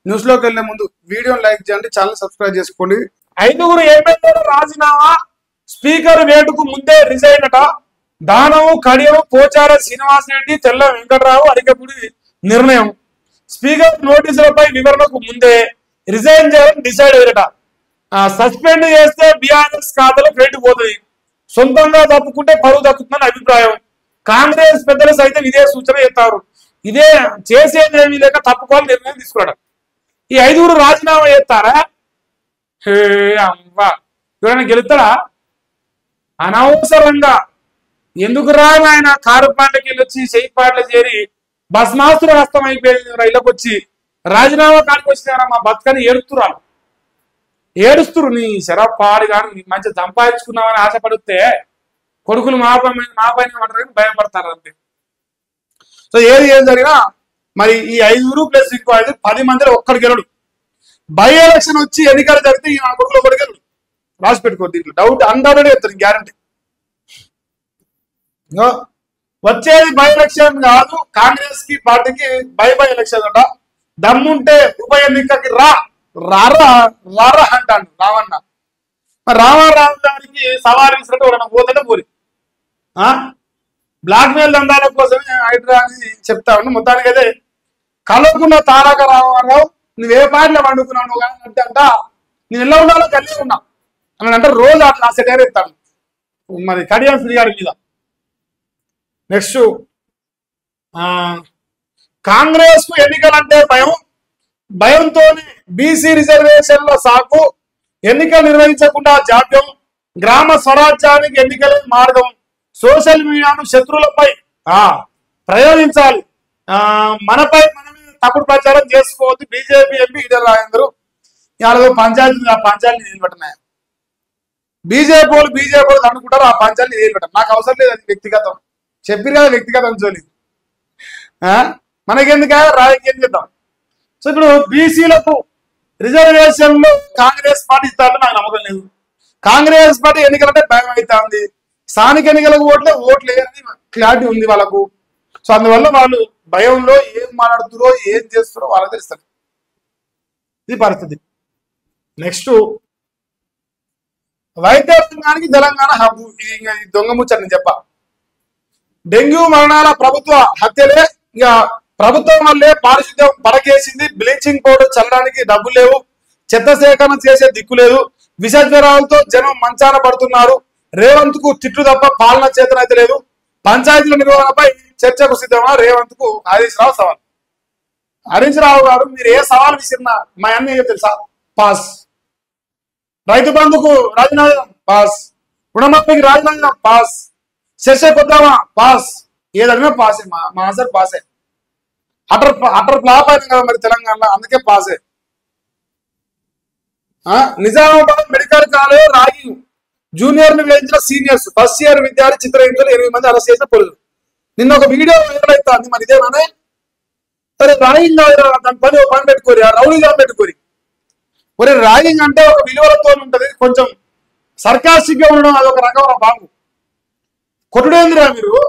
News లోకి వెళ్లే ముందు వీడియోని లైక్ చేయండి, ఛానల్ సబ్స్క్రైబ్ చేసుకోండి. 5 ఎమ్మెల్యేల రాజీనామా, స్పీకర్ వేటుకు ముందే రిజైన్ అట. దానము కడియం పోచార శ్రీనివాస్ రెడ్డి, తెల్ల వెంకటరావు అడిగపుడి నిర్ణయం. స్పీకర్ నోటీసులపై వివరణకు ముందే రిజైన్ చేయాలని డిసైడ్ అయ్యారట. సస్పెండ్ చేస్తే బీఆర్ఎస్ ఖాతాలో క్రెడిట్ పోతుంది, సొంతంగా తప్పుకుంటే పరువు దక్కుతుందని అభిప్రాయం. కాంగ్రెస్ పెద్దలు సైతం ఇదే సూచన చేస్తారు. ఇదే చేసేదేమీ లేక తప్పుకోవాలని నిర్ణయం తీసుకున్నాడు. ఈ 5 రాజీనామా చేస్తారా? హే అమ్మా, ఎవరైనా గెలుస్తాడా? అనవసరంగా ఎందుకు ఆయన కారు పాటకి వెళ్ళొచ్చి చెయ్యి పాటలు చేరి భస్మాస్తులు హస్తం అయిపోయింది. రైళ్ళకి వచ్చి రాజీనామా కాడికి వచ్చినారా మా బతుకని ఏడుస్తురు. నీ శరబ్ పాడు కానీ మంచి సంపాదించుకున్నామని ఆశపడితే కొడుకులు మా పైన పడతారని భయపడతారు అంతే. సో ఏం జరిగినా మరి ఈ 5 ప్లస్ ఇంకో 5 10 మందిలో ఒక్కడికి గెలడు. బై ఎలక్షన్ వచ్చి ఎన్నికలు జరిగితే ఈ నా కొడుకులో ఒకటి గెలడు. రాసి పెట్టుకో, దీంట్లో డౌట్ అన్డౌటెడ్ చెప్తాను, గ్యారంటీ. వచ్చేది బై ఎలక్షన్ కాదు, కాంగ్రెస్ కి పార్టీకి బై ఎలక్షన్ అంట. దమ్ముంటే ఉప ఎన్నికకి రారా అంటాడు రావన్న. రామారావు గారికి సవాల్ ఇచ్చినట్టు ఎవరైనా పోతుంటే పోరి బ్లాక్ మెయిల్ దందాల కోసమే హైడ్రా అని చెప్తా ఉన్నా. మొత్తానికి అయితే కలవకున్న తారక రామారావు నువ్వే పాటలు వండుకున్నావు అంటే అంట నేను ఎలా ఉండాలో కలిగి ఉన్నా అని అంటే రోజు అట్లా సెటైర్ ఇస్తాను మరి కడియం శ్రీగారి మీద. నెక్స్ట్ కాంగ్రెస్ కు ఎన్నికలంటే భయంతోనే బీసీ రిజర్వేషన్ల సాకు, ఎన్నికలు నిర్వహించకుండా జాప్యం, గ్రామ స్వరాజ్యానికి ఎన్నికలే మార్గం, సోషల్ మీడియాను శత్రువులపై ప్రయోగించాలి, మనపై మనమే తప్పుడు ప్రచారం చేసుకోవద్దు. బీజేపీ ఎంపీ ఈటెల రాజేందర్ ఇవాళ పంచాయతీ నిలబెట్టినాయి. బీజేపీ వాళ్ళు అనుకుంటారు ఆ పంచాయతీ నిలబెట్టారు. నాకు అవసరం లేదు, అది వ్యక్తిగతం. చెప్పిరు కదా వ్యక్తిగతం జోలి, మనకెందుకు రాజకీయం చేద్దాం. సో ఇప్పుడు బీసీలకు రిజర్వేషన్ లో కాంగ్రెస్ పార్టీ ఇస్తారని నాకు నమ్మకం లేదు. కాంగ్రెస్ పార్టీ ఎన్నికలంటే భయం అవుతా ఉంది. స్థానిక ఎన్నికలకు ఓట్లు వేయాలని క్లారిటీ ఉంది వాళ్ళకు. సో అందువల్ల వాళ్ళు భయంలో ఏం మాట్లాడుతురో ఏం చేస్తారో వాళ్ళకి తెలుస్తారు. ఇది పరిస్థితి. నెక్స్ట్ వైద్య రంగానికి తెలంగాణ హబ్బు. ఇది దొంగ ముచ్చని చెప్ప. డెంగ్యూ మరణాల ప్రభుత్వ హత్యలే, ఇక ప్రభుత్వం వల్లే పారిశుద్ధ్యం పడకేసింది. బ్లీచింగ్ పౌడర్ చల్లడానికి డబ్బులు లేవు, చెత్త సేకరణ చేసే దిక్కు లేదు, విష జ్వరాలతో జనం మంచాన పడుతున్నారు. రేవంత్ కు తిట్లు తప్ప పాలన చేతన అయితే లేదు. పంచాయతీల నిర్వహణపై చర్చకు సిద్ధమా రేవంత్ కు హరీష్ రావు సవాల్. హరీష్ రావు గారు మీరు ఏ సవాల్ విసిరినా మా అన్న ఏం తెలుసా? పాస్. రైతు బంధుకు రాజీనామా పాస్, రుణమాఫీకి రాజీనామా పాస్, శశ కొద్దామా పాస్, ఏదైనా పాసే. మా ఆన్సర్ పాసే. అటర్ ఫ్లాప్ అయిన కదా మరి తెలంగాణలో, అందుకే పాసే. Nizamabad medical college ragging, junior ను వేయించిన సీనియర్స్, ఫస్ట్ ఇయర్ విద్యార్థి చిత్రహింసలు 8 మంది అరెస్ట్ చేసిన పోలీసులు. నిన్న ఒక వీడియో వైరల్ అవుతుంది. మరి ఇదేనానే? సరే ర్యాగింగ్ దాని పని పెట్టుకోరి, రౌడీగా పెట్టుకోరి. మరి ర్యాగింగ్ అంటే ఒక విలువలతో ఉంటది, కొంచెం సర్కాస్టిక్ గా ఉండడం అదొక రకమైన బాగు. కొట్టుడేందిరా మీరు?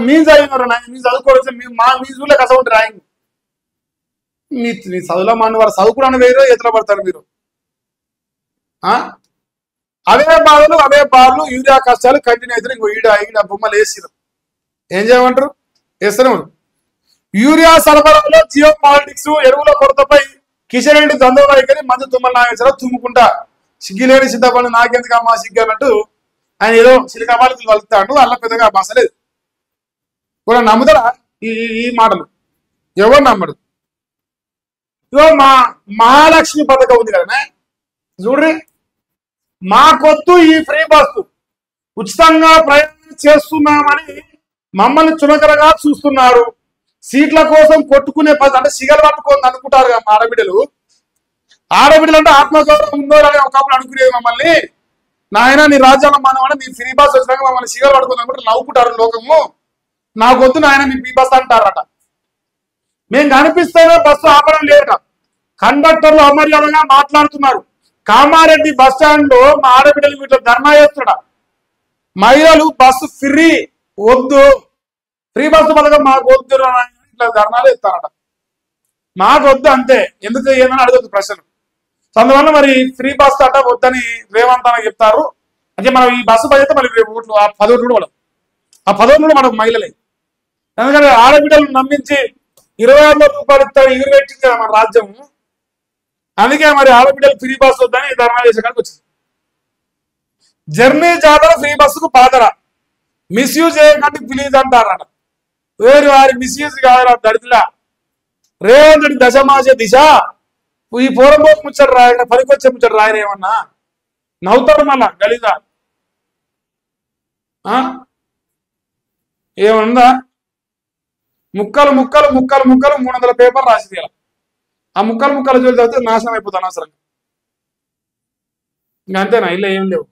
మీన్స్ అయినారు మీరు చదువుకోవచ్చు. మీ చూడలే కస ఉంటుంది ర్యాగింగ్. మీ చదువులో మన వారు చదువుకోవడానికి వేరు ఎదురు పడతారు మీరు. అవే బాధలు యూరియా కష్టాలు కంటిన్యూ అవుతారు. ఇంకో ఈడ బొమ్మలు వేసిరు. ఏం చేయమంటారు? వేస్తూనే ఉంటారు. యూరియా సరఫరాలో జియో పాలిటిక్స్, ఎరువుల కొరతపై కిషన్ రెడ్డి ద్వంద్వ వైఖరి, మందు తుమ్మల నాగేశ్వరరావు తుమ్ముకుంటా సిగ్గిలేని సిద్ధపడి నాకెందుకు అమ్మా సిగ్గు అన్నట్టు ఆయన ఏదో సిలికాబాలికలు వలుతాడు. అలా పెద్దగా బాసలేదు. కూడా నమ్ముతారా ఈ మాటలు? ఎవరు నమ్మడు. ఇగో మహాలక్ష్మి పథకం ఉంది కదా చూడ్రి, మాకొద్దు ఈ ఫ్రీ బస్సు, ఉచితంగా ప్రయాణం చేస్తున్నామని మమ్మల్ని చునకరగా చూస్తున్నారు. సీట్ల కోసం కొట్టుకునే అంటే సిగలు పట్టుకోని అనుకుంటారు కదా మా ఆడబిడ్డలు అంటే ఆత్మగౌరవం ఉందో అని ఒకప్పుడు అనుకునేది మమ్మల్ని. నాయన నీ రాజ్యాంగం మానవని నీ ఫ్రీ బస్ వచ్చినాక మమ్మల్ని సిగలు పట్టుకుంది అనుకుంటే నవ్వుకుంటారు లోకము. నాకొద్దు నాయన మీ ఫ్రీ బస్ అంటారట. మేము కనిపిస్తేనే బస్సు ఆపడం లేదట. కండక్టర్లు అమర్యాదగా మాట్లాడుతున్నారు. కామారెడ్డి బస్ స్టాండ్ లో మా ఆడబిడ్డలు వీటిలో ధర్నా చేస్తున్నా. మహిళలు బస్సు ఫ్రీ వద్దు, ఫ్రీ బస్సు పథకం మాకు వద్దు ఇట్లా ధర్నాలు ఇస్తారట. మాకు వద్దు అంతే, ఎందుకు ఏందని అడుగుతుంది ప్రశ్న. సో అందువల్ల మరి ఫ్రీ బస్ అట వద్దని రేవంత్ అని చెప్తారు. అంటే మనం ఈ బస్సు బడ్జెట్ మళ్ళీ ఓట్లు ఆ 10 ఓట్లు కూడా ఆ 10 ఓట్లు మనకు మహిళలే. ఎందుకంటే ఆడబిడ్డలను నమ్మించి 26 రూపాయలు ఇస్తారు ఎగురు పెట్టింది కదా మన రాజ్యం. అందుకే మరి ఆడబిడ్డలు ఫ్రీ బస్ వద్దని ధర్నా చేసే కాడికి వచ్చింది. జర్నీ జాతర ఫ్రీ బస్సుకు పాతర మిస్యూజ్ చేయకండి ప్లీజ్ అంటారట. వేరు వారి మిస్యూజ్ కాదు దళితుల రేవంత్ రెడ్డి దశమాసే దిశ ఈ పూర్వపోకు ముచ్చట రాయకుండా పనికొచ్చే ముచ్చట రాయరేమన్నా నవ్వుతాడు మళ్ళా గలీజా. ఏమన్నా ముక్కలు ముక్కలు ముక్కలు ముక్కలు 300 పేపర్ రాసింది. ఆ ముక్కలు ముక్కలు చూసి చదివితే నాశనం అయిపోతుంది అనవసరంగా. ఇంకా అంతేనా, ఇలా ఏం లేవు.